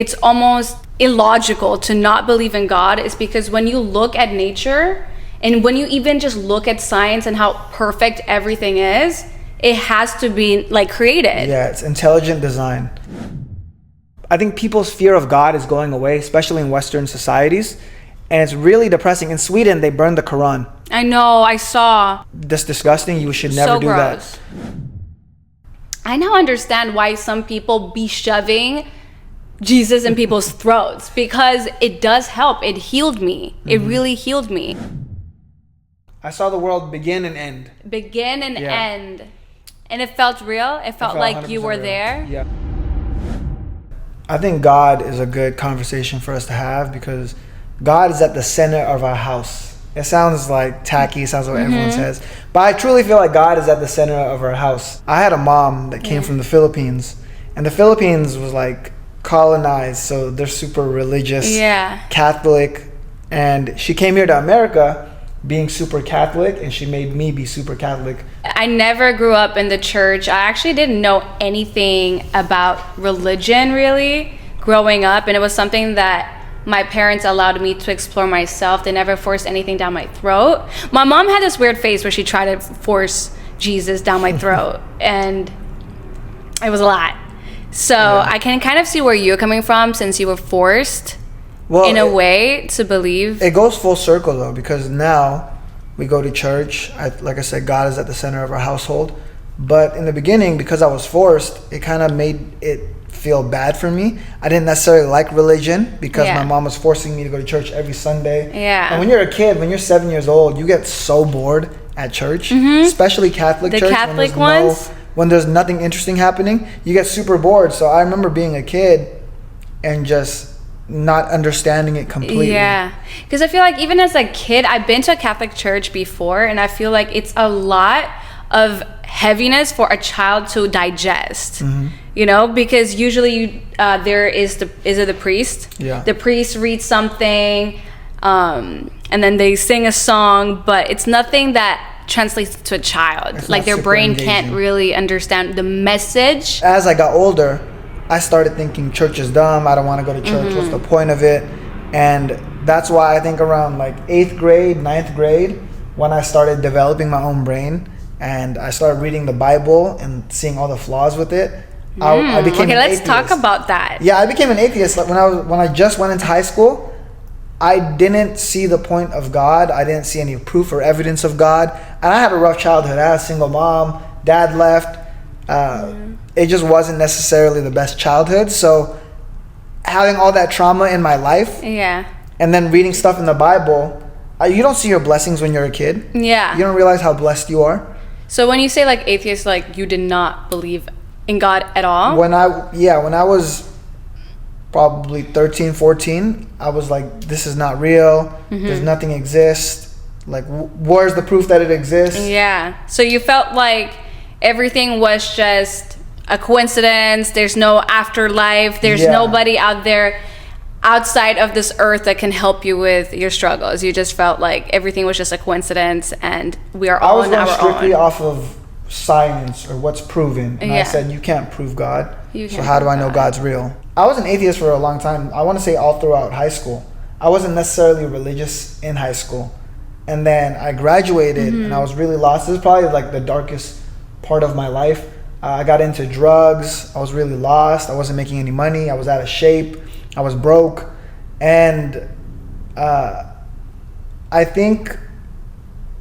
It's almost illogical to not believe in God, is because when you look at nature and when you even just look at science and how perfect everything is, it has to be like created. Yeah, it's intelligent design. I think people's fear of God is going away, especially in Western societies. And it's really depressing. In Sweden, they burned the Quran. I know, I saw. That's disgusting. You should never So do gross. that. I now understand why some people be shoving Jesus in people's throats, because it does help. It healed me. It really healed me. I saw the world begin and end. Begin and end. And it felt real. It felt like you were real. there. Yeah. I think God is a good conversation for us to have, because God is at the center of our house. It sounds like tacky, it sounds like what everyone says, but I truly feel like God is at the center of our house. I had a mom that came from the Philippines, and the Philippines was like colonized, so they're super religious, Catholic, and she came here to America being super Catholic, and she made me be super Catholic. I never grew up in the church. I actually didn't know anything about religion really growing up, and it was something that my parents allowed me to explore myself. They never forced anything down my throat. My mom had this weird face where she tried to force Jesus down my throat, and it was a lot. So I can kind of see where you're coming from, since you were forced in a way to believe. It goes full circle though, because now we go to church. Like I said, God is at the center of our household. But in the beginning, because I was forced, it kind of made it feel bad for me. I didn't necessarily like religion, because my mom was forcing me to go to church every Sunday. And when you're a kid, when you're 7 years old, you get so bored at church, especially Catholic church. The Catholic ones? When there's nothing interesting happening, you get super bored. So I remember being a kid and just not understanding it completely. Yeah, because I feel like even as a kid, I've been to a Catholic church before, and I feel like it's a lot of heaviness for a child to digest. You know, because usually there is the priest. The priest reads something, and then they sing a song, but it's nothing that translates to a child. It's like their brain engaging. can't really understand the message. As I got older, I started thinking church is dumb. I don't want to go to church. What's the point of it? And that's why I think around like 8th grade, 9th grade, when I started developing my own brain and I started reading the Bible and seeing all the flaws with it, I became an atheist. Let's talk about that. Yeah, I became an atheist. Like when I just went into high school, I didn't see the point of God. I didn't see any proof or evidence of God. And I had a rough childhood. I had a single mom. Dad left. It just wasn't necessarily the best childhood. So having all that trauma in my life, and then reading stuff in the Bible, you don't see your blessings when you're a kid. You don't realize how blessed you are. So when you say like atheist, like you did not believe in God at all? When I was probably 13, 14, I was like, this is not real. There's nothing exists. Like, where's the proof that it exists? So you felt like everything was just a coincidence. There's no afterlife. There's nobody out there outside of this earth that can help you with your struggles. You just felt like everything was just a coincidence, and we are all on our own. I was going strictly off of science or what's proven. And I said, you can't prove God. So how do I know God's real? I was an atheist for a long time. I want to say all throughout high school. I wasn't necessarily religious in high school. And then I graduated and I was really lost. This is probably like the darkest part of my life. I got into drugs. I was really lost. I wasn't making any money. I was out of shape. I was broke. And I think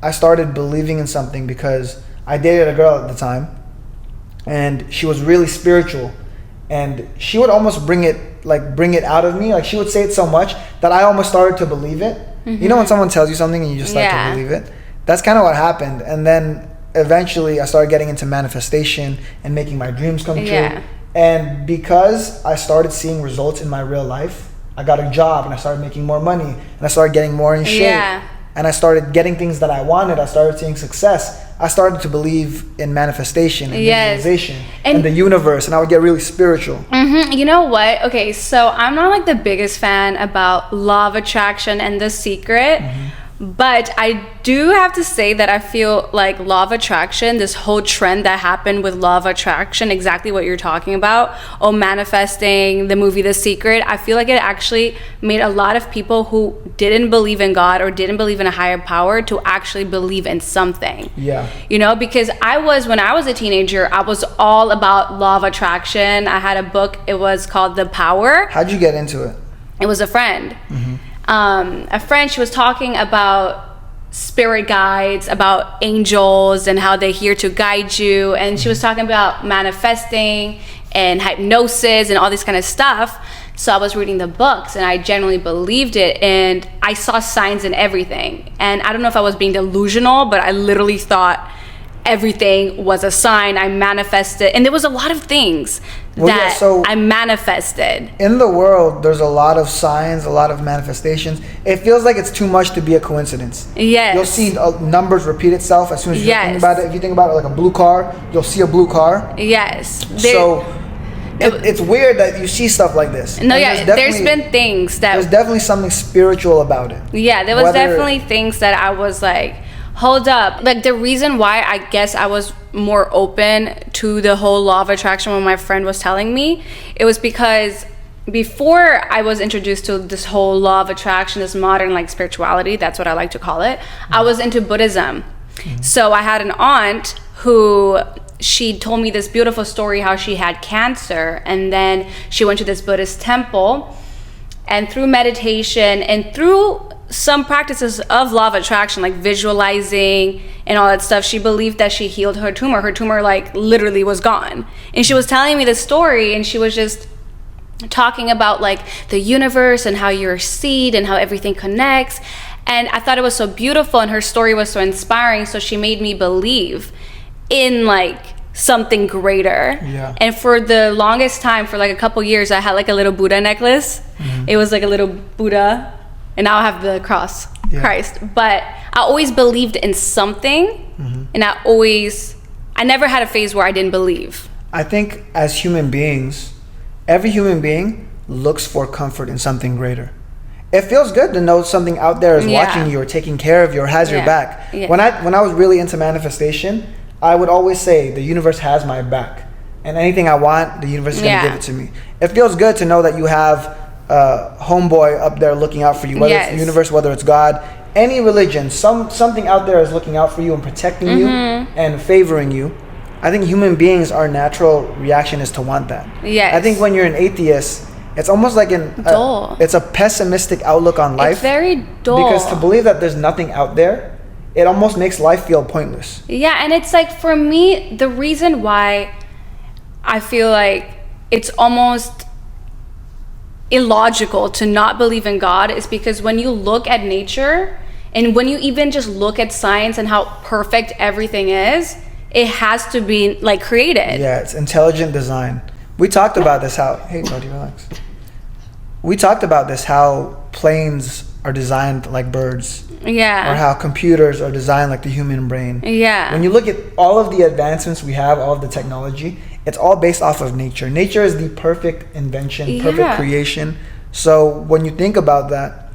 I started believing in something because I dated a girl at the time, and she was really spiritual, and she would almost bring it out of me. Like, she would say it so much that I almost started to believe it. You know when someone tells you something and you just start to believe it? That's kind of what happened. And then eventually I started getting into manifestation and making my dreams come true. And because I started seeing results in my real life, I got a job and I started making more money and I started getting more in shape. And I started getting things that I wanted. I started seeing success. I started to believe in manifestation and visualization and the universe, and I would get really spiritual. You know what? Okay, so I'm not like the biggest fan about law of attraction and The Secret, But I do have to say that I feel like law of attraction, this whole trend that happened with law of attraction, exactly what you're talking about, manifesting, the movie The Secret, I feel like it actually made a lot of people who didn't believe in God or didn't believe in a higher power to actually believe in something. Yeah. You know, because when I was a teenager, I was all about law of attraction. I had a book, it was called The Power. How'd you get into it? It was a friend. Mm-hmm. A friend, she was talking about spirit guides, about angels and how they're here to guide you. And she was talking about manifesting and hypnosis and all this kind of stuff. So I was reading the books and I genuinely believed it. And I saw signs in everything. And I don't know if I was being delusional, but I literally thought everything was a sign. I manifested. And there was a lot of things I manifested. In the world, there's a lot of signs, a lot of manifestations. It feels like it's too much to be a coincidence. Yes. You'll see numbers repeat itself as soon as you think about it. If you think about it like a blue car, you'll see a blue car. Yes. It's weird that you see stuff like this. No, yeah, there's been things that... There's definitely something spiritual about it. Yeah, there was definitely things that I was like, hold up. Like, the reason why I guess I was more open to the whole law of attraction when my friend was telling me, it was because before I was introduced to this whole law of attraction, this modern like spirituality, that's what I like to call it, I was into Buddhism. Mm-hmm. So I had an aunt who... she told me this beautiful story how she had cancer and then she went to this Buddhist temple, and through meditation and through some practices of law of attraction like visualizing and all that stuff, she believed that she healed her tumor. Her tumor like literally was gone. And she was telling me the story and she was just talking about like the universe and how you're a seed and how everything connects. And I thought it was so beautiful and her story was so inspiring, so she made me believe in like something greater. Yeah. And for the longest time, for like a couple years, I had like a little Buddha necklace. Mm-hmm. It was like a little Buddha, and now I have the cross, Christ. But I always believed in something, mm-hmm. and I never had a phase where I didn't believe. I think as human beings, every human being looks for comfort in something greater. It feels good to know something out there is watching you or taking care of you or has your back. Yeah. When I was really into manifestation, I would always say the universe has my back, and anything I want, the universe is going to give it to me. It feels good to know that you have a homeboy up there looking out for you, whether it's the universe, whether it's God, any religion, something out there is looking out for you and protecting you and favoring you. I think human beings, our natural reaction is to want that. Yes. I think when you're an atheist, it's almost like it's a pessimistic outlook on life. It's very dull. Because to believe that there's nothing out there, it almost makes life feel pointless. Yeah, and it's like, for me, the reason why I feel like it's almost illogical to not believe in God is because when you look at nature and when you even just look at science and how perfect everything is, it has to be like created. Yeah, it's intelligent design. We talked about this, hey Cody, relax. We talked about this, how planes are designed like birds. Yeah. Or how computers are designed like the human brain. Yeah. When you look at all of the advancements we have, all of the technology, it's all based off of nature. Nature is the perfect invention, perfect creation. So when you think about that,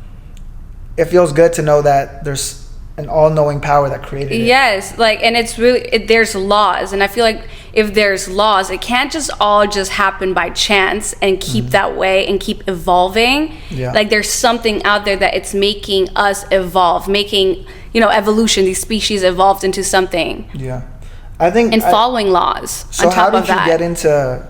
it feels good to know that there's an all-knowing power that created it. Yes, like, and it's really, there's laws, and I feel like if there's laws, it can't just all just happen by chance and keep that way and keep evolving. Yeah. Like there's something out there that it's making us evolve, making, evolution, these species evolved into something. Yeah. I think and following laws so on top of that. So how did you get into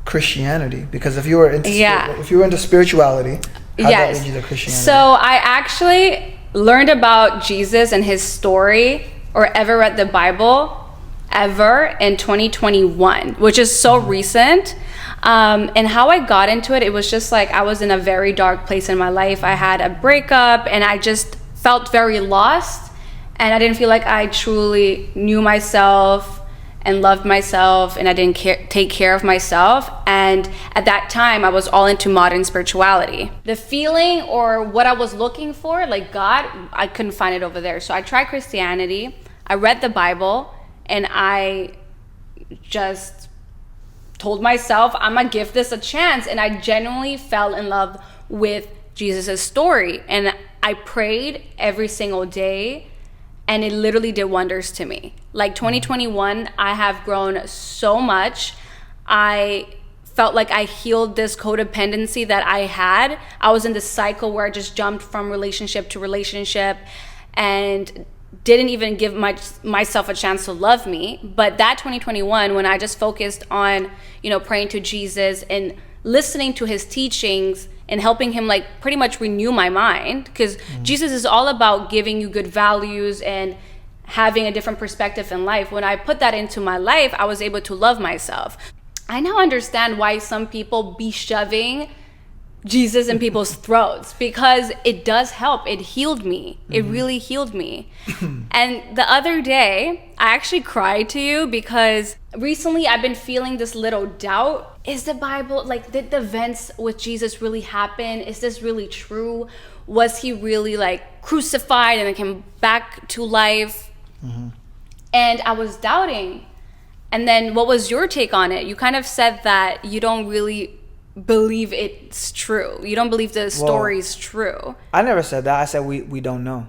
Christianity? Because if you were into spirituality, how that led you to Christianity? So I actually learned about Jesus and his story, or ever read the Bible ever, in 2021, which is so recent. And how I got into it, it was just like I was in a very dark place in my life. I had a breakup and I just felt very lost, and I didn't feel like I truly knew myself and loved myself, and I didn't take care of myself. And at that time, I was all into modern spirituality. The feeling or what I was looking for, like God, I couldn't find it over there. So I tried Christianity, I read the Bible, and I just told myself, I'm gonna give this a chance. And I genuinely fell in love with Jesus' story. And I prayed every single day, and it literally did wonders to me. Like 2021, I have grown so much. I felt like I healed this codependency that I had. I was in this cycle where I just jumped from relationship to relationship and didn't even give myself a chance to love me. But that 2021, when I just focused on, praying to Jesus and listening to his teachings and helping him like pretty much renew my mind, because Jesus is all about giving you good values and having a different perspective in life. When I put that into my life, I was able to love myself. I now understand why some people be shoving Jesus in people's throats, because it does help. It healed me. It really healed me. And the other day, I actually cried to you because recently I've been feeling this little doubt. Is the Bible, like, did the events with Jesus really happen? Is this really true? Was he really like crucified and then came back to life? And I was doubting. And then what was your take on it? You kind of said that you don't really believe it's true. You don't believe the story's true. I never said that. I said we don't know.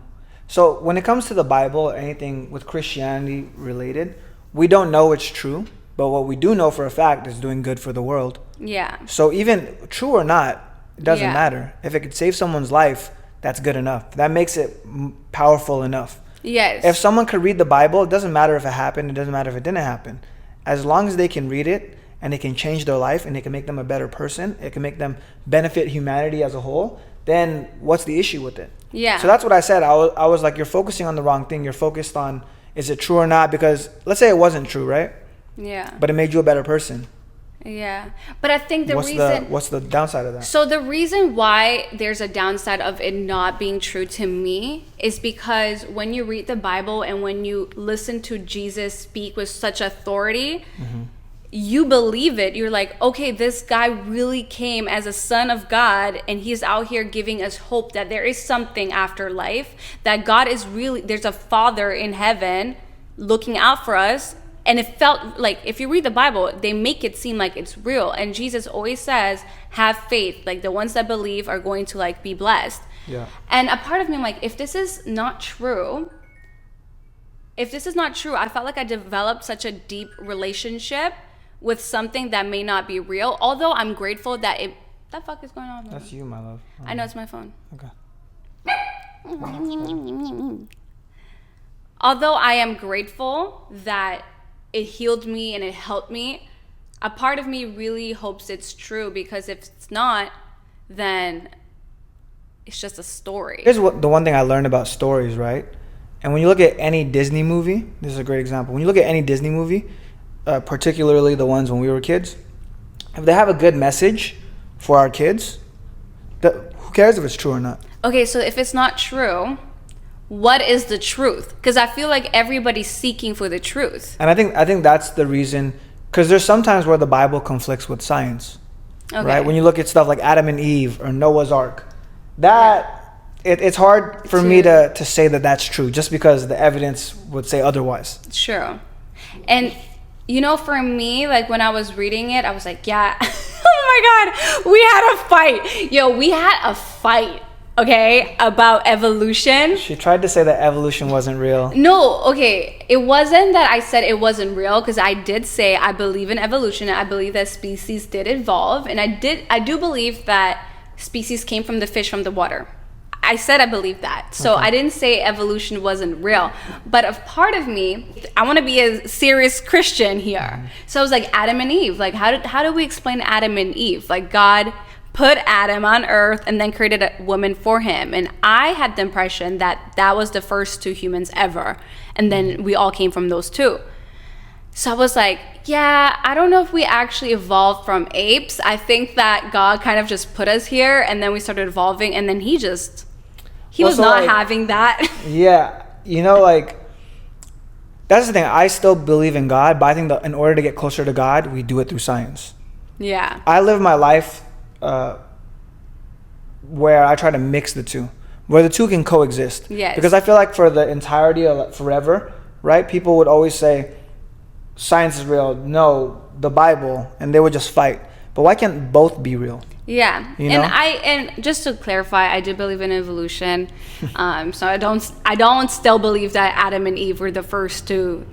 So when it comes to the Bible or anything with Christianity related, we don't know it's true. But what we do know for a fact is doing good for the world. Yeah. So even true or not, it doesn't matter. If it could save someone's life, that's good enough. That makes it powerful enough. Yes. If someone could read the Bible, it doesn't matter if it happened. It doesn't matter if it didn't happen. As long as they can read it and it can change their life and it can make them a better person, it can make them benefit humanity as a whole, then what's the issue with it? Yeah. So that's what I said. I was like, you're focusing on the wrong thing. You're focused on, is it true or not? Because let's say it wasn't true, right? Yeah. But it made you a better person. Yeah. But I think what's the downside of that? So the reason why there's a downside of it not being true to me is because when you read the Bible and when you listen to Jesus speak with such authority, you believe it. You're like, okay, this guy really came as a son of God, and he's out here giving us hope that there is something after life, that God is really, there's a Father in heaven looking out for us. And it felt like, if you read the Bible, they make it seem like it's real. And Jesus always says, have faith. Like, the ones that believe are going to like be blessed. Yeah. And a part of me, I'm like, if this is not true, I felt like I developed such a deep relationship with something that may not be real. Although I'm grateful that the fuck is going on? That's you, my love. I know, it's my phone. Okay. Although I am grateful that it healed me and it helped me, a part of me really hopes it's true, because if it's not, then it's just a story. Here's the one thing I learned about stories, right? And when you look at any Disney movie, this is a great example. When you look at any Disney movie, particularly the ones when we were kids, if they have a good message for our kids, who cares if it's true or not? Okay, so if it's not true, what is the truth? Because I feel like everybody's seeking for the truth. And I think that's the reason, because there's sometimes where the Bible conflicts with science, right? When you look at stuff like Adam and Eve or Noah's Ark, it's hard for me to say that that's true, just because the evidence would say otherwise. Sure. And for me, like, when I was reading it, I was like, yeah, oh my God, we had a fight. We had a fight. Okay, about evolution. She tried to say that evolution wasn't real. No, okay. It wasn't that I said it wasn't real, because I did say I believe in evolution. I believe that species did evolve, and I do believe that species came from the fish from the water. I said I believe that. So I didn't say evolution wasn't real. But a part of me, I want to be a serious Christian here. So I was like, Adam and Eve. Like, how do we explain Adam and Eve? Like, God put Adam on earth and then created a woman for him. And I had the impression that that was the first two humans ever. And then we all came from those two. So I was like, yeah, I don't know if we actually evolved from apes. I think that God kind of just put us here, and then we started evolving, and then he was not having that. Yeah. That's the thing. I still believe in God, but I think that in order to get closer to God, we do it through science. Yeah. I live my life where I try to mix the two, where the two can coexist. Yes. Because I feel like for the entirety of forever, right, people would always say, science is real, no, the Bible, and they would just fight. But why can't both be real? Yeah, You know? and just to clarify, I do believe in evolution. So I don't still believe that Adam and Eve were the first two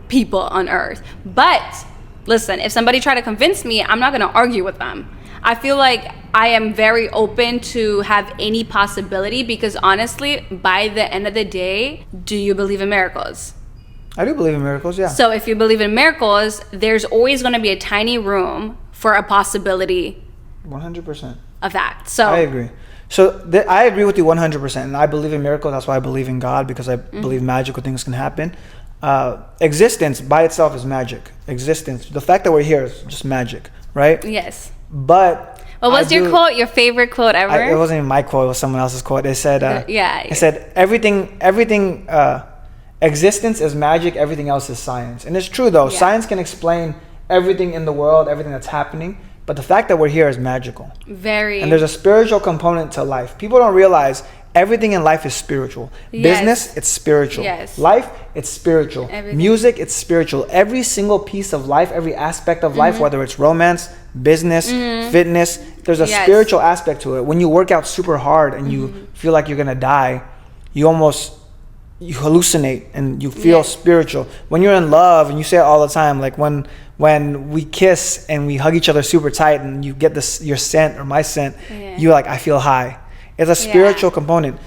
people on Earth. But listen, if somebody tried to convince me, I'm not going to argue with them. I feel like I am very open to have any possibility because honestly, by the end of the day, do you believe in miracles? I do believe in miracles, yeah. So if you believe in miracles, there's always going to be a tiny room for a possibility 100%. of that. So I agree. So I agree with you 100%. And I believe in miracles. That's why I believe in God, because I believe magical things can happen. Existence by itself is magic. Existence. The fact that we're here is just magic, right? yes. But What was your quote? Your favorite quote ever? It wasn't even my quote. It was someone else's quote. They said, It said, everything, existence is magic. Everything else is science. And it's true, though. Yeah. Science can explain everything in the world, everything that's happening. But the fact that we're here is magical. Very. And there's a spiritual component to life. People don't realize everything in life is spiritual. Yes. Business, it's spiritual. Yes. Life, it's spiritual. Everything. Music, it's spiritual. Every single piece of life, every aspect of life, whether it's romance, business, fitness, there's a spiritual aspect to it. When you work out super hard and you feel like you're going to die, you hallucinate and you feel spiritual. When you're in love, and you say it all the time, like when we kiss and we hug each other super tight and you get your scent or my scent, you're like, I feel high. It's a spiritual component.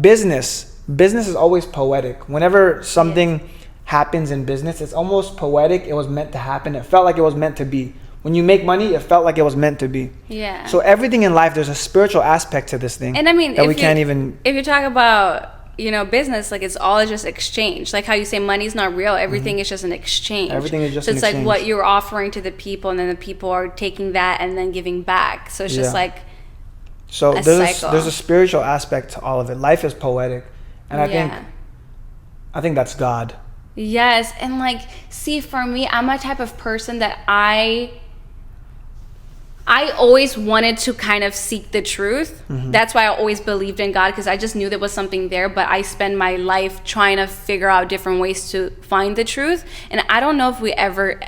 Business is always poetic. Whenever something happens in business, it's almost poetic. It was meant to happen. It felt like it was meant to be. When you make money, it felt like it was meant to be. Yeah. So everything in life, there's a spiritual aspect to this thing. And I mean, that we can't even. If you talk about, business, like it's all just exchange. Like how you say money's not real. Everything is just an exchange. Everything is just so an it's exchange. like what you're offering to the people, and then the people are taking that and then giving back. So it's just like. So there's a spiritual aspect to all of it. Life is poetic, and I think that's God. Yes, and like, see, for me, I'm a type of person that I always wanted to kind of seek the truth. That's why I always believed in God, because I just knew there was something there, but I spend my life trying to figure out different ways to find the truth. And I don't know if we ever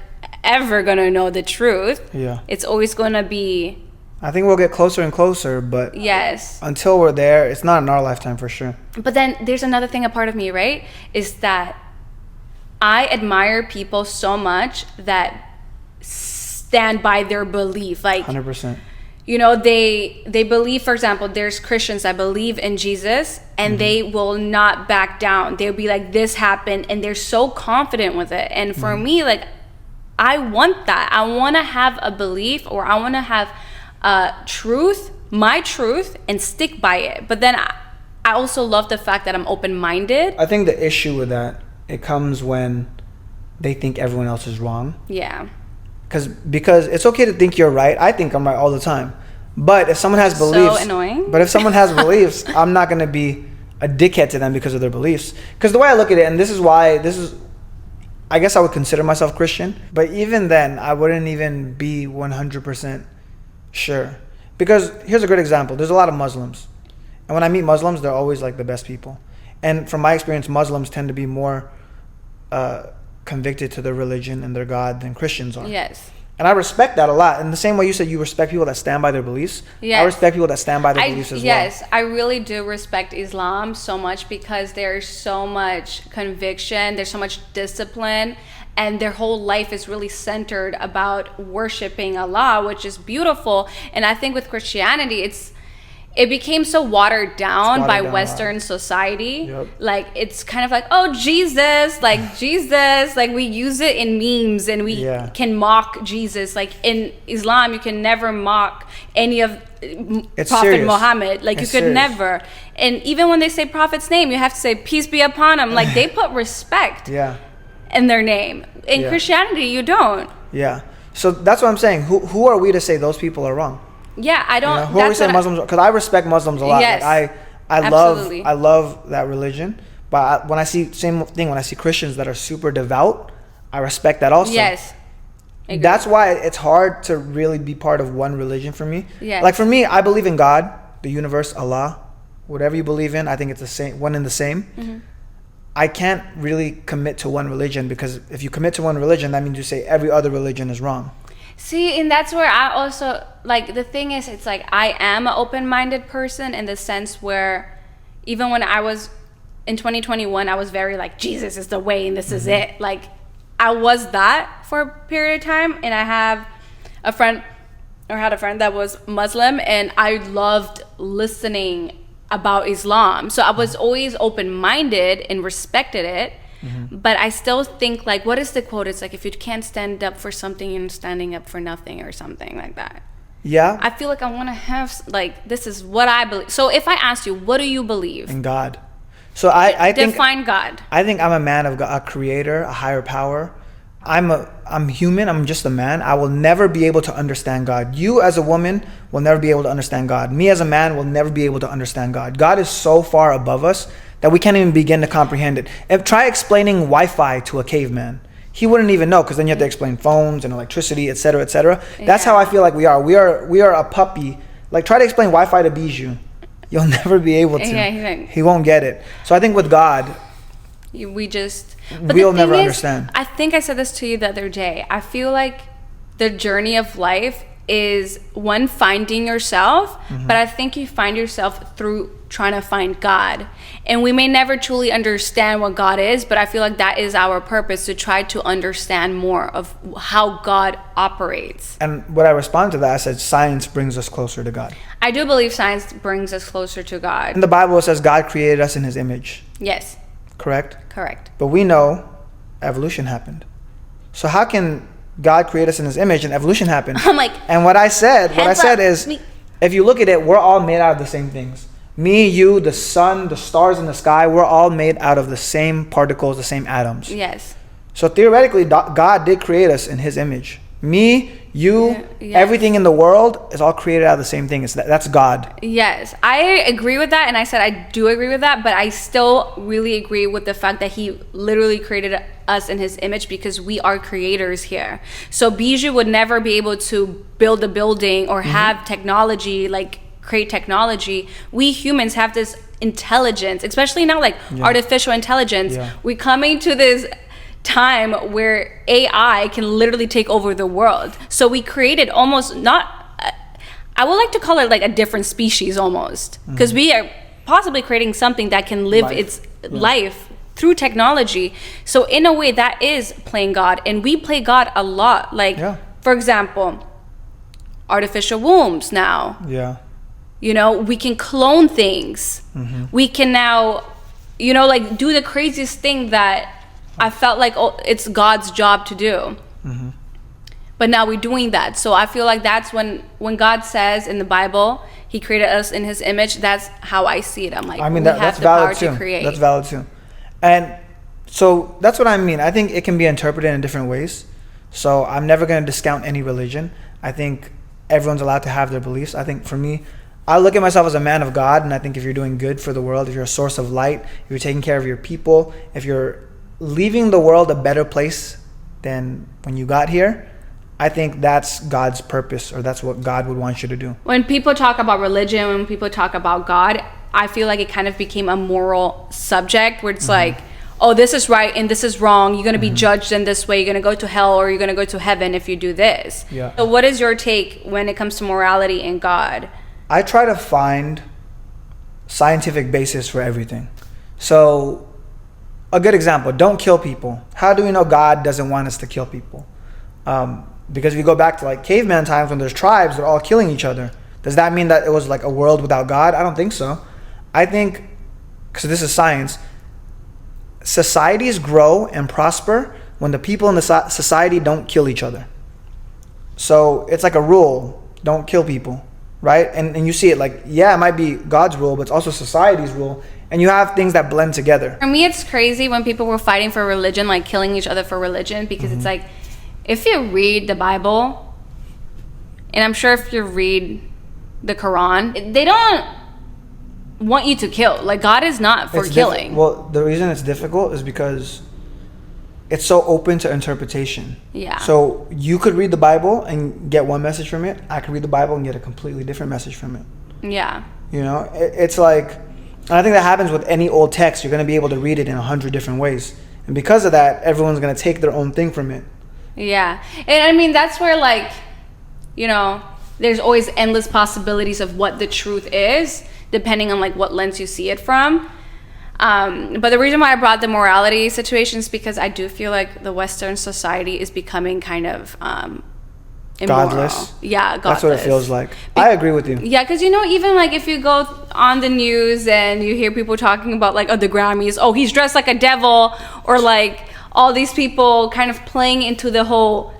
gonna know the truth. Yeah. It's always gonna be. I think we'll get closer and closer, but yes, until we're there, it's not in our lifetime for sure. But then there's another thing, a part of me, right, is that I admire people so much that stand by their belief. Like 100%. They believe, for example, there's Christians that believe in Jesus and they will not back down. They'll be like, this happened, and they're so confident with it. And for me, like, I want that. I want to have a belief, or I want to have truth, my truth, and stick by it. But then I also love the fact that I'm open-minded. I think the issue with that, it comes when they think everyone else is wrong. Yeah. Because it's okay to think you're right. I think I'm right all the time. But if someone has beliefs, so annoying. But if someone has beliefs, I'm not going to be a dickhead to them because of their beliefs. Because the way I look at it, and I guess I would consider myself Christian, but even then, I wouldn't even be 100% sure. Because here's a good example. There's a lot of Muslims. And when I meet Muslims, they're always like the best people. And from my experience, Muslims tend to be more convicted to their religion and their God than Christians are. Yes. And I respect that a lot. In the same way you said you respect people that stand by their beliefs, I respect people that stand by their beliefs as well. Yes, I really do respect Islam so much, because there's so much conviction, there's so much discipline, and their whole life is really centered about worshiping Allah, which is beautiful. And I think with Christianity, it became so watered down by Western society. Yep. Like, it's kind of like, oh, Jesus, like we use it in memes, and we can mock Jesus. Like in Islam, you can never mock any of Prophet Muhammad. Like, you could never. And even when they say Prophet's name, you have to say peace be upon him. Like, they put respect in their name. In Christianity, you don't. Yeah. So that's what I'm saying. Who are we to say those people are wrong? Yeah, I don't. Who are we saying Muslims? Because I respect Muslims a lot. Yes, like I love that religion. But when I see Christians that are super devout, I respect that also. Yes. That's why it's hard to really be part of one religion for me. Yes. Like for me, I believe in God, the universe, Allah, whatever you believe in. I think it's the same, one and the same. Mm-hmm. I can't really commit to one religion, because if you commit to one religion, that means you say every other religion is wrong. See, and that's where I also, like, the thing is, it's like I am an open-minded person in the sense where even when I was in 2021, I was very like, Jesus is the way and this is it. Like, I was that for a period of time, and I have a friend, or had a friend that was Muslim, and I loved listening about Islam. So I was always open-minded and respected it. But I still think, like, what is the quote? It's like, if you can't stand up for something, you're standing up for nothing, or something like that. Yeah. I feel like I want to have, like, this is what I believe. So if I asked you, what do you believe? In God. So I think, define God. I think I'm a man of God, a creator, a higher power. I'm human. I'm just a man. I will never be able to understand God. You as a woman will never be able to understand God. Me as a man will never be able to understand God. God is so far above us that we can't even begin to comprehend it. Try explaining Wi-Fi to a caveman. He wouldn't even know, because then you have to explain phones and electricity, etc., etc. That's how I feel like we are. We are a puppy. Like, try to explain Wi-Fi to Bijou. You'll never be able to. Yeah, he won't get it. So I think with God, we'll never understand. I think I said this to you the other day. I feel like the journey of life is one, finding yourself, but I think you find yourself through trying to find God. And we may never truly understand what God is, but I feel like that is our purpose, to try to understand more of how God operates. And what I responded to that, I said, science brings us closer to God. I do believe science brings us closer to God. In the Bible, it says God created us in his image. Yes. Correct? Correct. But we know evolution happened. So how can God create us in his image and evolution happened? I'm like, and what I said is, if you look at it, we're all made out of the same things. Me, you, the sun, the stars in the sky, we're all made out of the same particles, the same atoms. Yes. So theoretically, God did create us in his image. Me, you, yes. Everything in the world is all created out of the same thing. That's God. Yes, I agree with that, and I said I do agree with that, but I still really agree with the fact that he literally created us in his image, because we are creators here. So Bijou would never be able to build a building or have technology, like create technology. We humans have this intelligence, especially now, like artificial intelligence. We're coming to this time where AI can literally take over the world. So we created almost I would like to call it like a different species almost, because we are possibly creating something that can live its life through technology. So in a way, that is playing God, and we play God a lot. Like, for example, artificial wombs now. You know, we can clone things. We can now, you know, like do the craziest thing that I felt like it's God's job to do. But now we're doing that. So I feel like that's when God says in the Bible, he created us in his image. That's how I see it. I'm like, that's valid too. That's valid too. And so that's what I mean. I think it can be interpreted in different ways. So I'm never going to discount any religion. I think everyone's allowed to have their beliefs. I think for me, I look at myself as a man of God, and I think if you're doing good for the world, if you're a source of light, if you're taking care of your people, if you're leaving the world a better place than when you got here, I think that's God's purpose, or that's what God would want you to do. When people talk about religion, when people talk about God, I feel like it kind of became a moral subject where it's like, oh, this is right and this is wrong. You're going to be judged in this way. You're going to go to hell, or you're going to go to heaven if you do this. So what is your take when it comes to morality and God? I try to find scientific basis for everything. So a good example, don't kill people. How do we know God doesn't want us to kill people? Because if you go back to like caveman times when there's tribes, they're all killing each other. Does that mean that it was like a world without God? I don't think so. I think, because this is science, societies grow and prosper when the people in the society don't kill each other. So it's like a rule, don't kill people, right? And you see it like, it might be God's rule, but it's also society's rule. And you have things that blend together. For me, it's crazy when people were fighting for religion, like killing each other for religion, because it's like, if you read the Bible, and I'm sure if you read the Quran, they don't want you to kill. Like, God is not for killing. Well, the reason it's difficult is because it's so open to interpretation. So you could read the Bible and get one message from it. I could read the Bible and get a completely different message from it. You know, it's like, and I think that happens with any old text. You're going to be able to read it in 100 different ways. And because of that, everyone's going to take their own thing from it. And I mean, that's where, like, you know, there's always endless possibilities of what the truth is, depending on like what lens you see it from. But the reason why I brought the morality situation is because I do feel like the Western society is becoming kind of immoral. Godless. Yeah, godless. That's what it feels like. I agree with you. Yeah, because, you know, even like if you go on the news and you hear people talking about like, oh, the Grammys, oh, he's dressed like a devil, or like all these people kind of playing into the whole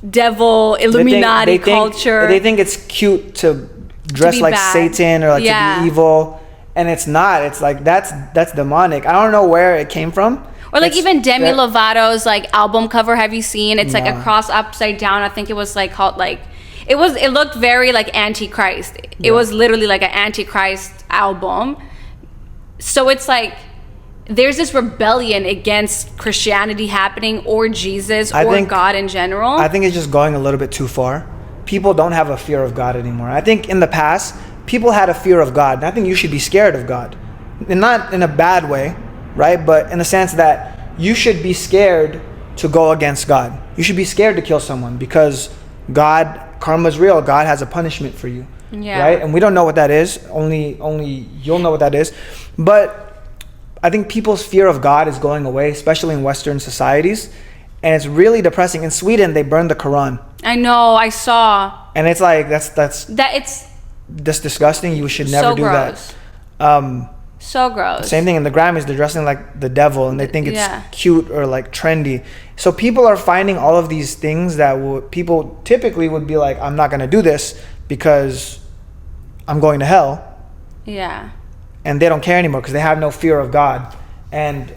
devil Illuminati culture. They think it's cute to dress like bad. Satan or like to be evil, and it's not. It's like that's demonic. I don't know where it came from. Or like even Demi Lovato's like album cover, have you seen? It's like a cross upside down. I think it was like called like it looked very like Antichrist. It was literally like an Antichrist album. So it's like there's this rebellion against Christianity happening, or Jesus, or God in general. I think it's just going a little bit too far. People don't have a fear of God anymore. I think in the past, people had a fear of God. And I think you should be scared of God. And not in a bad way, right? But in the sense that you should be scared to go against God. You should be scared to kill someone because karma is real. God has a punishment for you, right? And we don't know what that is. Only you'll know what that is. But I think people's fear of God is going away, especially in Western societies. And it's really depressing. In Sweden, they burned the Quran. I know, I saw. And it's like, that's disgusting. You should never do gross. That. So gross. Same thing in the Grammys. They're dressing like the devil and they think it's cute or like trendy. So people are finding all of these things that people typically would be like, I'm not going to do this because I'm going to hell. Yeah. And they don't care anymore because they have no fear of God. And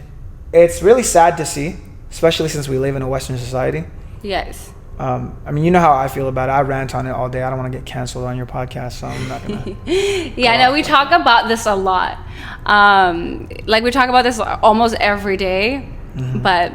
it's really sad to see, especially since we live in a Western society. Yes. I mean, you know how I feel about it. I rant on it all day. I don't want to get canceled on your podcast, so I'm not gonna. We talk about this a lot. Like we talk about this almost every day, but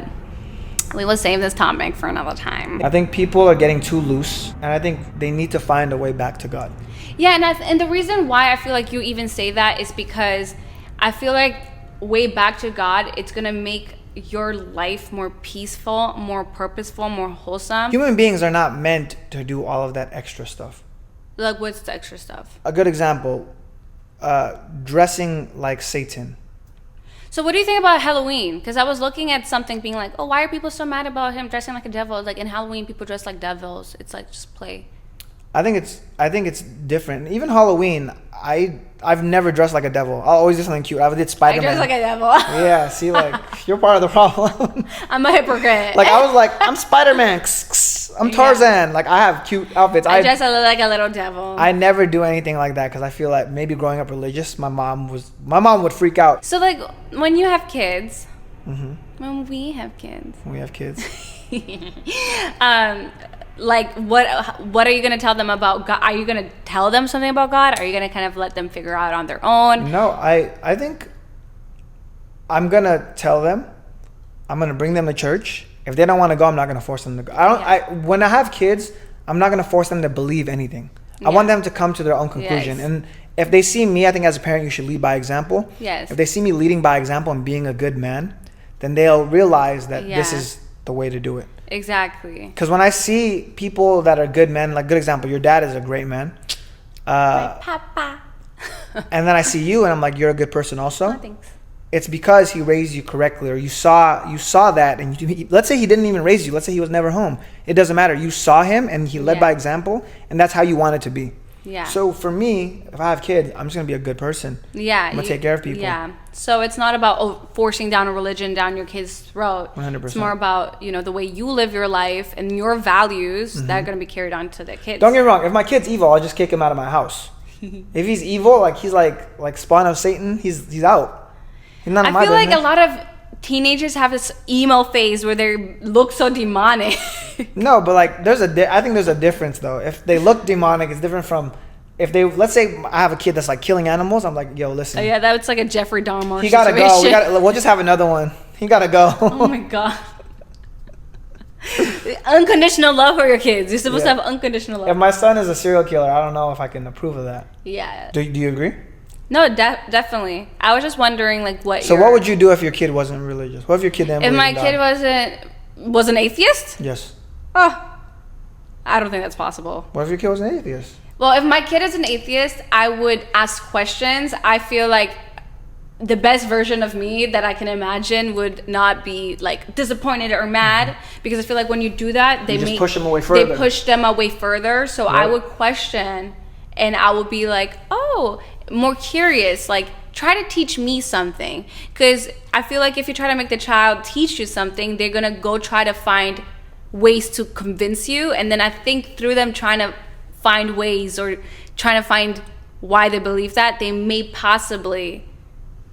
we will save this topic for another time. I think people are getting too loose, and I think they need to find a way back to God. Yeah, and the reason why I feel like you even say that is because I feel like way back to God, it's gonna make your life more peaceful, more purposeful, more wholesome. Human beings are not meant to do all of that extra stuff. Like, what's the extra stuff? A good example, dressing like Satan. So what do you think about Halloween? Because I was looking at something being like, oh, why are people so mad about him dressing like a devil? Like in Halloween, people dress like devils. It's like just play. I think it's different. Even Halloween, I've never dressed like a devil. I'll always do something cute. I did Spider-Man. I dress like a devil. Yeah, see, like, you're part of the problem. I'm a hypocrite. Like, I was like, I'm Spider-Man. I'm Tarzan. Like, I have cute outfits. I dress like a little devil. I never do anything like that because I feel like maybe growing up religious, my mom would freak out. So, like, when you have kids, when we have kids. Like, what are you going to tell them about God? Are you going to tell them something about God? Are you going to kind of let them figure out on their own? No, I think I'm going to tell them. I'm going to bring them to church. If they don't want to go, I'm not going to force them to go. When I have kids, I'm not going to force them to believe anything. I want them to come to their own conclusion. Yes. And if they see me, I think as a parent, you should lead by example. Yes. If they see me leading by example and being a good man, then they'll realize that this is the way to do it. Exactly. Because when I see people that are good men, like good example, your dad is a great man. My papa. And then I see you and I'm like, you're a good person also. Oh, thanks. It's because he raised you correctly, or you saw that, and let's say he didn't even raise you. Let's say he was never home. It doesn't matter. You saw him and he led by example, and that's how you want it to be. Yeah. So for me, if I have kids, I'm just gonna be a good person. Yeah. I'm gonna take care of people. Yeah. So it's not about forcing down a religion down your kid's throat. 100%. It's more about, the way you live your life and your values that are gonna be carried on to the kids. Don't get me wrong. If my kid's evil, I'll just kick him out of my house. If he's evil, like he's like spawn of Satan, he's out. He's not in my business. I feel like a lot of teenagers have this emo phase where they look so demonic. No, but like I think there's a difference though. If they look demonic, it's different from if they, let's say I have a kid that's like killing animals. I'm like, yo, listen. Oh yeah, that's like a Jeffrey Dahmer. He gotta go. We'll just have another one. He gotta go. Oh my god. Unconditional love for your kids. You're supposed to have unconditional love. If my son is a serial killer, I don't know if I can approve of that. Yeah. Do you agree? No, definitely. I was just wondering, like, what. So, what would you do if your kid wasn't religious? What if your kid didn't? If my kid was an atheist? Yes. Oh, I don't think that's possible. What if your kid was an atheist? Well, if my kid is an atheist, I would ask questions. I feel like the best version of me that I can imagine would not be like disappointed or mad, because I feel like when you do that, they just push them away further. They push them away further. So Right. I would question, and I would be like, oh, more curious, like try to teach me something. Because I feel like if you try to make the child teach you something, they're gonna go try to find ways to convince you, and then I think through them trying to find ways or trying to find why they believe that, they may possibly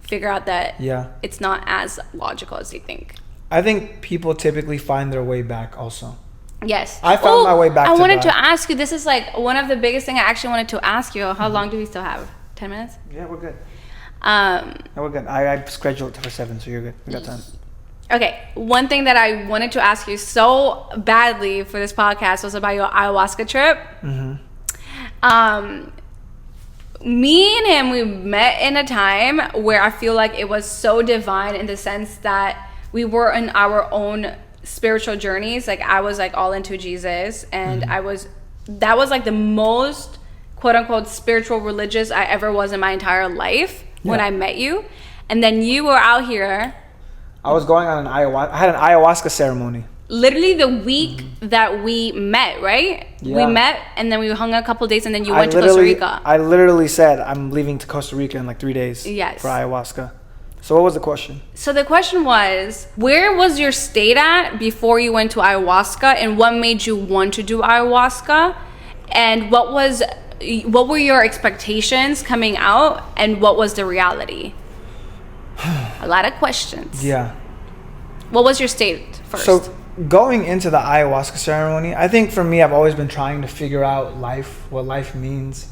figure out that it's not as logical as you think. I think people typically find their way back also. Yes. I found my way back I to wanted God. to ask you, this is like one of the biggest things I actually wanted to ask you. How long do we still have? 10 minutes? Yeah, we're good. No, we're good. I scheduled it for 7, so you're good. We got time. Okay, one thing that I wanted to ask you so badly for this podcast was about your ayahuasca trip. Me and him, we met in a time where I feel like it was so divine in the sense that we were in our own spiritual journeys. Like I was like all into Jesus, and that was like the most quote unquote spiritual religious I ever was in my entire life when I met you. And then you were out here. I was going on I had an ayahuasca ceremony. Literally the week that we met, right? Yeah. We met, and then we hung a couple days, and then you went to Costa Rica. I literally said I'm leaving to Costa Rica in like 3 days. Yes. For ayahuasca. So what was the question? So the question was, where was your state at before you went to ayahuasca, and what made you want to do ayahuasca? And what were your expectations coming out, and what was the reality? A lot of questions. Yeah. What was your state first? So going into the ayahuasca ceremony, I think for me, I've always been trying to figure out what life means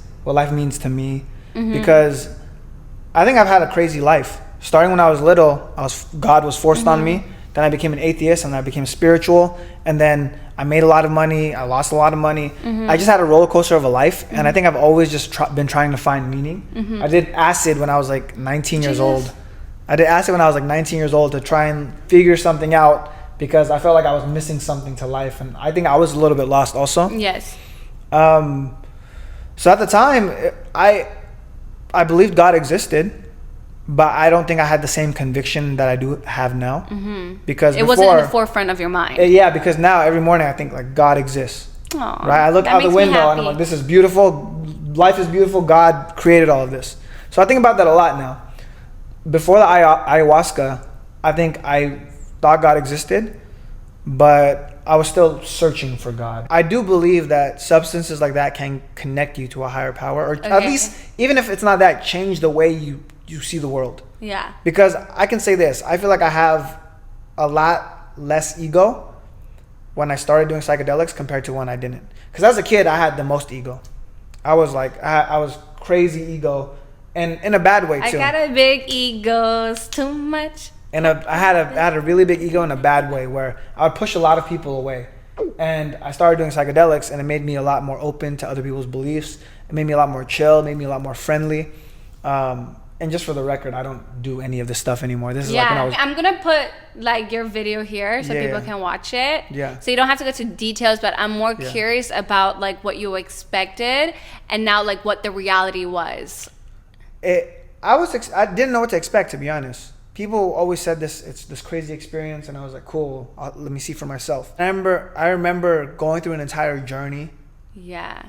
to me, because I think I've had a crazy life. Starting when I was little, God was forced on me. Then I became an atheist, and I became spiritual, and then I made a lot of money. I lost a lot of money. I just had a roller coaster of a life, and I think I've always just been trying to find meaning. I did acid when I was like 19 years old. I did acid when I was like 19 years old to try and figure something out, because I felt like I was missing something to life, and I think I was a little bit lost also. Yes. So at the time, I believed God existed, but I don't think I had the same conviction that I do have now. Because it wasn't in the forefront of your mind. Yeah, because now every morning I think like God exists. Aww, right? I look out the window and I'm like, this is beautiful. Life is beautiful. God created all of this. So I think about that a lot now. Before the ayahuasca, I think I thought God existed, but I was still searching for God. I do believe that substances like that can connect you to a higher power, or at least, even if it's not that, change the way you see the world. Yeah. Because I can say this, I feel like I have a lot less ego when I started doing psychedelics compared to when I didn't. Because as a kid, I had the most ego. I was like, I was crazy ego, and in a bad way too. I got a big ego, it's too much. And I had a really big ego in a bad way, where I would push a lot of people away. And I started doing psychedelics, and it made me a lot more open to other people's beliefs. It made me a lot more chill, it made me a lot more friendly. And just for the record, I don't do any of this stuff anymore. This is like when I was... I'm gonna put like your video here so people can watch it. Yeah. So you don't have to go to details, but I'm more curious about like what you expected and now like what the reality was. I didn't know what to expect, to be honest. People always said it's this crazy experience, and I was like, cool, let me see for myself. I remember going through an entire journey. Yeah.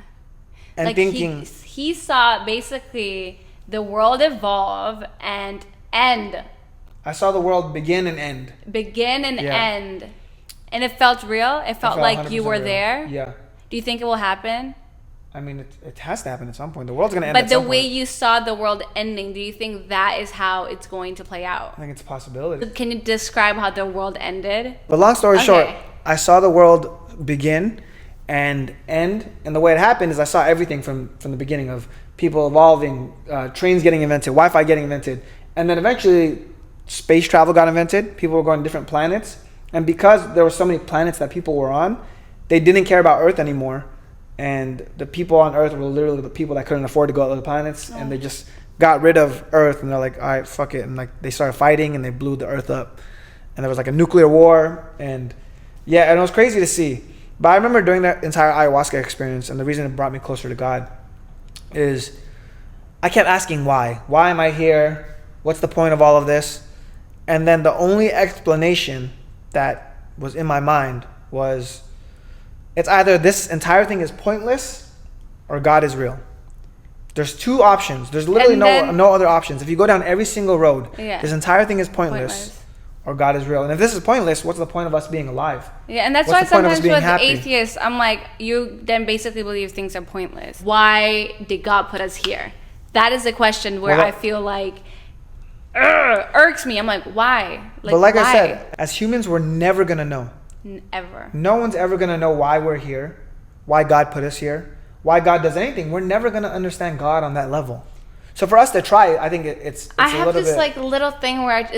And like thinking... He saw basically the world evolve and end. I saw the world begin and end. End. And it felt real? It felt like you were real. there? Yeah. Do you think it will happen? I mean, it has to happen at some point. The world's going to end But at some the way point. you saw the world ending, do you think that is how it's going to play out? I think it's a possibility. Can you describe how the world ended? But long story short, I saw the world begin and end. And the way it happened is I saw everything from the beginning, of people evolving, trains getting invented, Wi-Fi getting invented. And then eventually space travel got invented. People were going to different planets. And because there were so many planets that people were on, they didn't care about Earth anymore. And the people on Earth were literally the people that couldn't afford to go to other planets. And they just got rid of Earth, and they're like, all right, fuck it. And like they started fighting, and they blew the Earth up. And there was like a nuclear war. And yeah, and it was crazy to see. But I remember during that entire ayahuasca experience, and the reason it brought me closer to God is I kept asking why. Why am I here? What's the point of all of this? And then the only explanation that was in my mind was, it's either this entire thing is pointless or God is real. There's two options. There's literally no other options. If you go down every single road, this entire thing is pointless or God is real. And if this is pointless, what's the point of us being alive? Yeah, and that's why sometimes with atheists, I'm like, you then basically believe things are pointless. Why did God put us here? That is a question where I feel like irks me. I'm like, why? But like I said, as humans, we're never going to know. Ever. No one's ever going to know why we're here, why God put us here, why God does anything. We're never going to understand God on that level. So for us to try it, I think it's I a have little this bit... like little thing where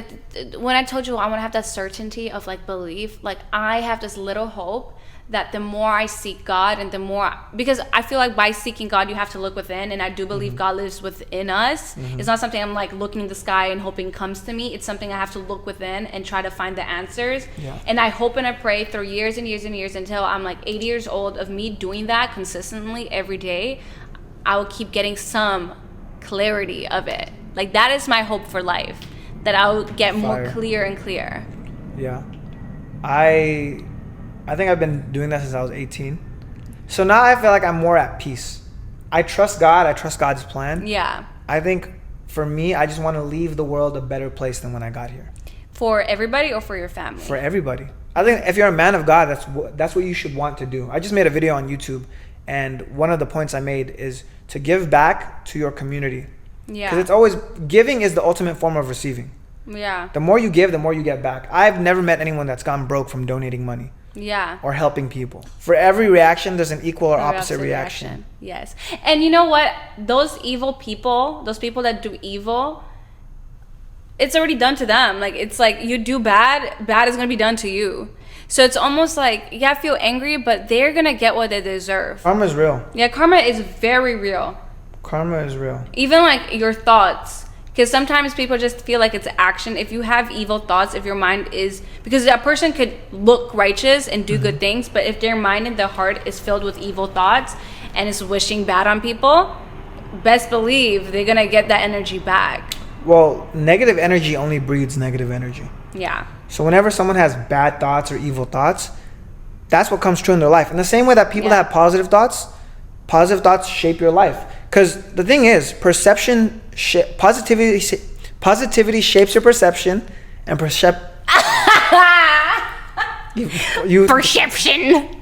when I told you I want to have that certainty of like belief, like I have this little hope that the more I seek God and the more, because I feel like by seeking God you have to look within, and I do believe God lives within us. It's not something I'm like looking in the sky and hoping comes to me. It's something I have to look within and try to find the answers. And I hope and I pray through years and years and years until I'm like 80 years old of me doing that consistently every day. I will keep getting some clarity of it. Like that is my hope for life, that I'll get more clear and clear. Yeah. I think I've been doing that since I was 18. So now I feel like I'm more at peace. I trust God. I trust God's plan. Yeah. I think for me, I just want to leave the world a better place than when I got here. For everybody or for your family? For everybody. I think if you're a man of God, that's what you should want to do. I just made a video on YouTube, and one of the points I made is to give back to your community. Yeah. Because it's always, giving is the ultimate form of receiving. Yeah. The more you give, the more you get back. I've never met anyone that's gone broke from donating money. Yeah. Or helping people. For every reaction, there's an equal or opposite reaction. Yes. And you know what? Those evil people, those people that do evil, it's already done to them. Like, it's like you do bad, bad is going to be done to you. So it's almost like, yeah, I feel angry, but they're going to get what they deserve. Karma is real. Yeah, karma is very real. Karma is real. Even like your thoughts. Because sometimes people just feel like it's action. If you have evil thoughts, if your mind is... Because a person could look righteous and do good things, but if their mind and their heart is filled with evil thoughts and is wishing bad on people, best believe they're going to get that energy back. Well, negative energy only breeds negative energy. Yeah. So whenever someone has bad thoughts or evil thoughts, that's what comes true in their life. In the same way that people that have positive thoughts shape your life. Because the thing is, positivity shapes your perception, and perception.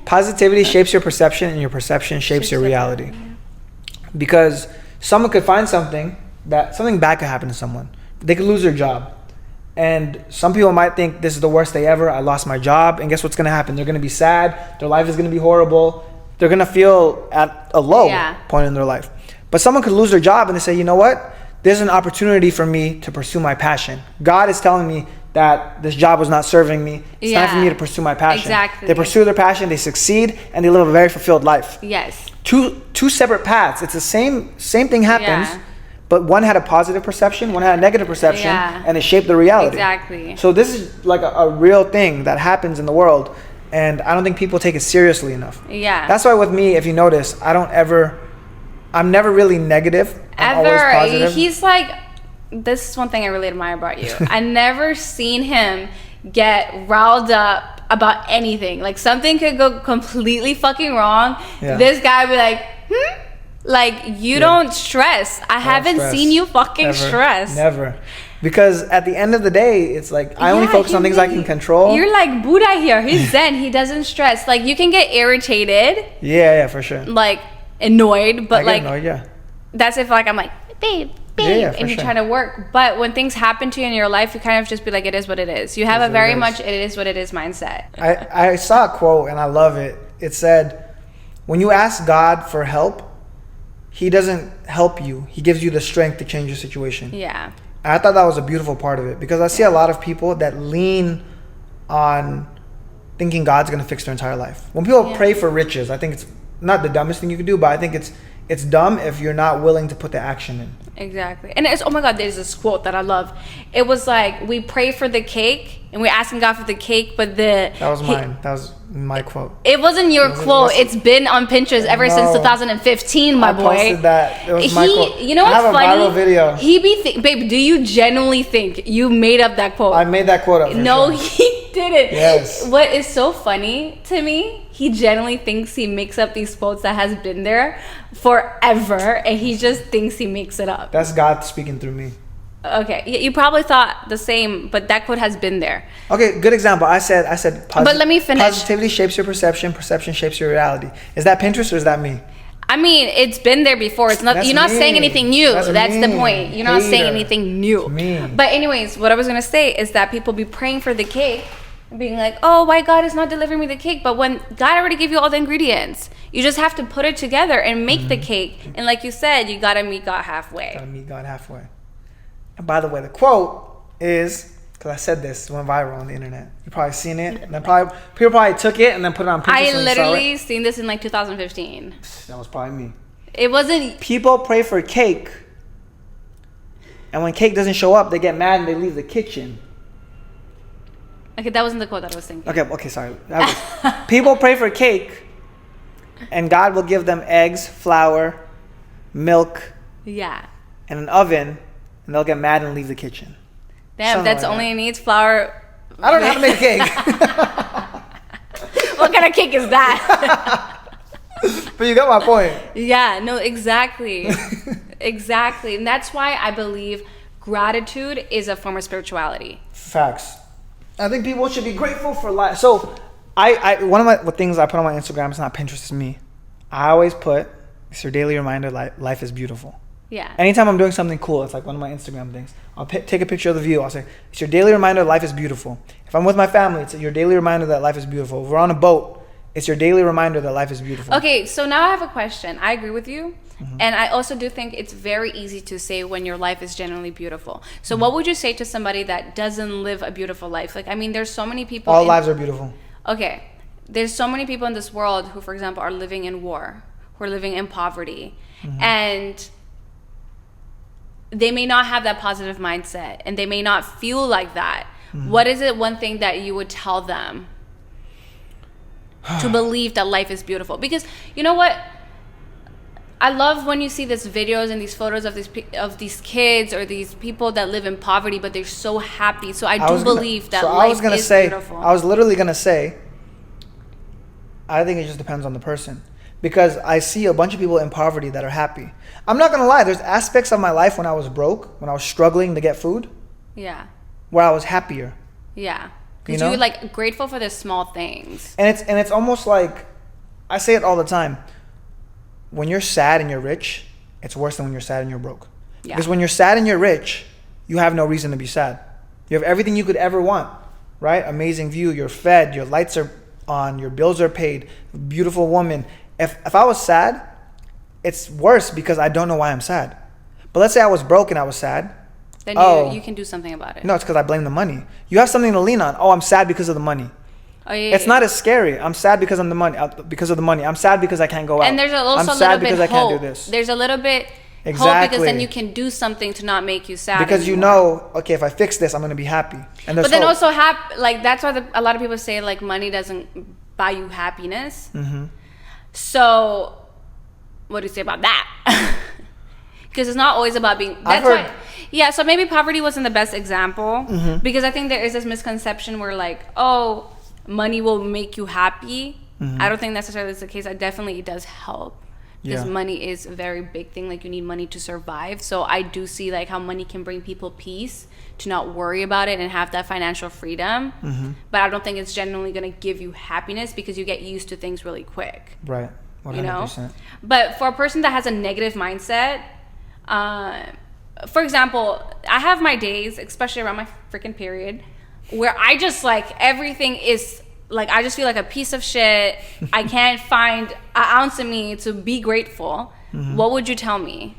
Positivity shapes your perception, and your perception shapes your reality. Because someone could find something bad could happen to someone. They could lose their job. And some people might think this is the worst day ever. I lost my job. And guess what's going to happen? They're going to be sad. Their life is going to be horrible. They're going to feel at a low point in their life. But someone could lose their job and they say, you know what? There's an opportunity for me to pursue my passion. God is telling me that this job was not serving me. It's time for me to pursue my passion. Exactly. They pursue their passion, they succeed, and they live a very fulfilled life. Yes. Two separate paths. It's the same thing happens, but one had a positive perception, one had a negative perception, and it shaped the reality. Exactly. So this is like a real thing that happens in the world, and I don't think people take it seriously enough. Yeah. That's why with me, if you notice, I'm never really negative. I'm always positive. He's like, this is one thing I really admire about you. I never seen him get riled up about anything. Like something could go completely fucking wrong. Yeah. This guy would be like, like you don't stress. I haven't seen you fucking stress. Never. Because at the end of the day, it's like I only focus on things I can control. You're like Buddha here. He's Zen. He doesn't stress. Like you can get irritated. Yeah, for sure. Like annoyed, but like annoyed, that's if like I'm like babe, and you're trying to work. But when things happen to you in your life, you kind of just be like, it is what it is. You have a very much it is what it is mindset. I saw a quote and I love it. It said, when you ask God for help, he doesn't help you. He gives you the strength to change your situation. Yeah. And I thought that was a beautiful part of it, because I see a lot of people that lean on thinking God's going to fix their entire life. When people pray for riches, I think it's not the dumbest thing you can do, but I think it's dumb if you're not willing to put the action in. Exactly. And it's, oh my God, there's this quote that I love. It was like, we pray for the cake and we're asking God for the cake, but That was mine. That was my quote. It wasn't your quote. It's been on Pinterest ever since 2015, my boy. I posted that. It was my quote. You know what's funny? I have a viral video. Babe, do you genuinely think you made up that quote? I made that quote up. No, he didn't. Yes. What is so funny to me, he genuinely thinks he makes up these quotes that has been there forever, and he just thinks he makes it up. That's God speaking through me. Okay, you probably thought the same, but that quote has been there. Okay, good example. I said But let me finish. Positivity shapes your perception, perception shapes your reality. Is that Pinterest or is that me? I mean, it's been there before. It's not. You're not saying anything new. That's the point. You're not saying anything new. But anyways, what I was gonna say is that people be praying for the cake, and being like, "Oh, why God is not delivering me the cake?" But when God already gave you all the ingredients, you just have to put it together and make the cake. And like you said, you gotta meet God halfway. Gotta meet God halfway. And by the way, the quote is, because I said this, it went viral on the internet. You probably seen it, and then people probably took it and then put it on Pinterest. I literally seen this in like 2015. That was probably me. It wasn't. People pray for cake, and when cake doesn't show up, they get mad and they leave the kitchen. Okay, that wasn't the quote that I was thinking. Okay, sorry. People pray for cake, and God will give them eggs, flour, milk, Yeah. and an oven, and they'll get mad and leave the kitchen. Damn, Something that's like only needs flour. I don't know how to make a cake. What kind of cake is that? But you got my point. Yeah, no, exactly. Exactly. And that's why I believe gratitude is a form of spirituality. Facts. I think people should be grateful for life. So, one of my things I put on my Instagram, it's not Pinterest, it's me. I always put, it's your daily reminder, life is beautiful. Yeah. Anytime I'm doing something cool, it's like one of my Instagram things. I'll take a picture of the view. I'll say, it's your daily reminder life is beautiful. If I'm with my family, it's your daily reminder that life is beautiful. If we're on a boat, it's your daily reminder that life is beautiful. Okay, so now I have a question. I agree with you. And I also do think it's very easy to say when your life is genuinely beautiful. So what would you say to somebody that doesn't live a beautiful life? Like, I mean, there's so many people. All lives are beautiful. Okay. There's so many people in this world who, for example, are living in war, who are living in poverty. And they may not have that positive mindset and they may not feel like that. What is it one thing that you would tell them to believe that life is beautiful? Because you know what? I love when you see these videos and these photos of these kids or these people that live in poverty, but they're so happy. So I do believe that life is beautiful. I was literally going to say, I think it just depends on the person. Because I see a bunch of people in poverty that are happy. I'm not going to lie. There's aspects of my life when I was broke, when I was struggling to get food. Yeah. Where I was happier. Yeah. Because you're like grateful for the small things. And it's almost like, I say it all the time. When you're sad and you're rich, it's worse than when you're sad and you're broke. Yeah. Because when you're sad and you're rich, you have no reason to be sad. You have everything you could ever want, right? Amazing view. You're fed. Your lights are on. Your bills are paid. Beautiful woman. If I was sad, it's worse because I don't know why I'm sad. But let's say I was broke and I was sad. Then you can do something about it. No, it's because I blame the money. You have something to lean on. Oh, I'm sad because of the money. Oh, yeah, it's not as scary. I'm sad because of the money. I'm sad because I can't go out. And there's also I'm sad a little because bit I can't hope. do this. There's a little bit exactly. hope because then you can do something to not make you sad. Because anymore. you know, okay, if I fix this, I'm going to be happy. And but then hope. also like that's why a lot of people say like money doesn't buy you happiness. So what do you say about that? Because it's not always about being. That's why. Yeah, so maybe poverty wasn't the best example because I think there is this misconception where like, oh, money will make you happy. I don't think necessarily is the case. It does help because money is a very big thing. Like you need money to survive. So I do see like how money can bring people peace to not worry about it and have that financial freedom. But I don't think it's genuinely going to give you happiness because you get used to things really quick. Right. 100%. You know? But for a person that has a negative mindset, for example, I have my days, especially around my freaking period, where I just like everything is like I just feel like a piece of shit. I can't find an ounce of me to be grateful. What would you tell me?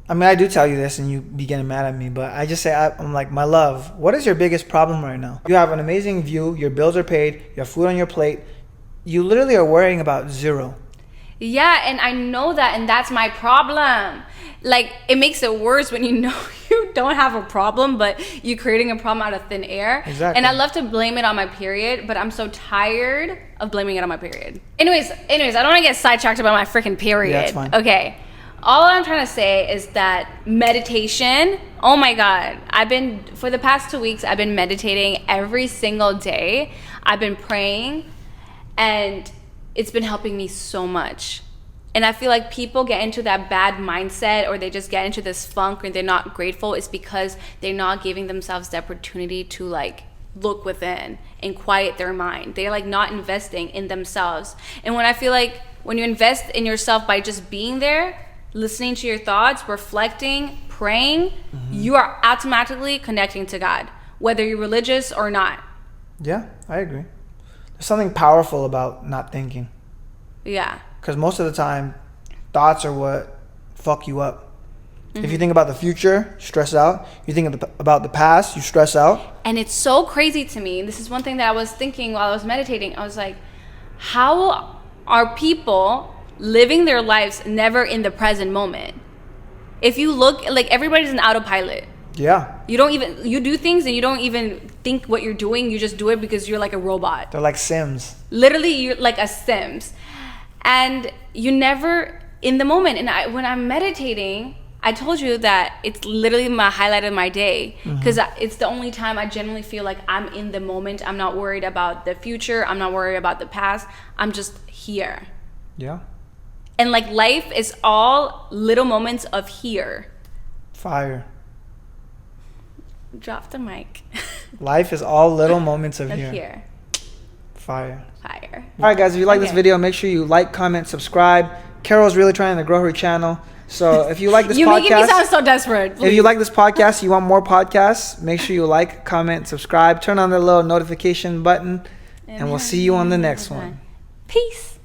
I mean, I do tell you this and you be getting mad at me, but I just say, I'm like, my love, what is your biggest problem right now? You have an amazing view, your bills are paid, you have food on your plate. You literally are worrying about zero. Yeah, and I know that, and that's my problem. like, it makes it worse when you know you don't have a problem, but you're creating a problem out of thin air. Exactly. And I love to blame it on my period, but I'm so tired of blaming it on my period. Anyways, I don't want to get sidetracked about my freaking period. Yeah, that's fine. Okay. All I'm trying to say is that meditation, oh my God, for the past 2 weeks, I've been meditating every single day. I've been praying, and it's been helping me so much. And I feel like people get into that bad mindset, or they just get into this funk, or they're not grateful. It's because they're not giving themselves the opportunity to like look within and quiet their mind. They're like not investing in themselves. And when I feel like when you invest in yourself by just being there, listening to your thoughts, reflecting, praying, you are automatically connecting to God, whether you're religious or not. Yeah, I agree. There's something powerful about not thinking. Yeah. Because most of the time, thoughts are what fuck you up. If you think about the future, stress out. You think about the past, you stress out. And it's so crazy to me. This is one thing that I was thinking while I was meditating. I was like, how are people living their lives never in the present moment? If you look, like, everybody's an autopilot. Yeah. You do things and you don't even think what you're doing. You just do it because you're like a robot. They're like Sims. Literally, you're like a Sims. And you never in the moment. And when I'm meditating, I told you that it's literally my highlight of my day, because it's the only time I genuinely feel like I'm in the moment. I'm not worried about the future. I'm not worried about the past. I'm just here. Yeah. And like, life is all little moments of here. Fire. Drop the mic. Life is all little moments of here. Here. Fire. Fire. All right, guys, if you like this video, make sure you like, comment, subscribe. Carol's really trying to grow her channel. So if you like this You're podcast, making me sound so desperate. Please. if you like this podcast, you want more podcasts, make sure you like, comment, subscribe, turn on the little notification button, and we'll see you on the next one. Peace.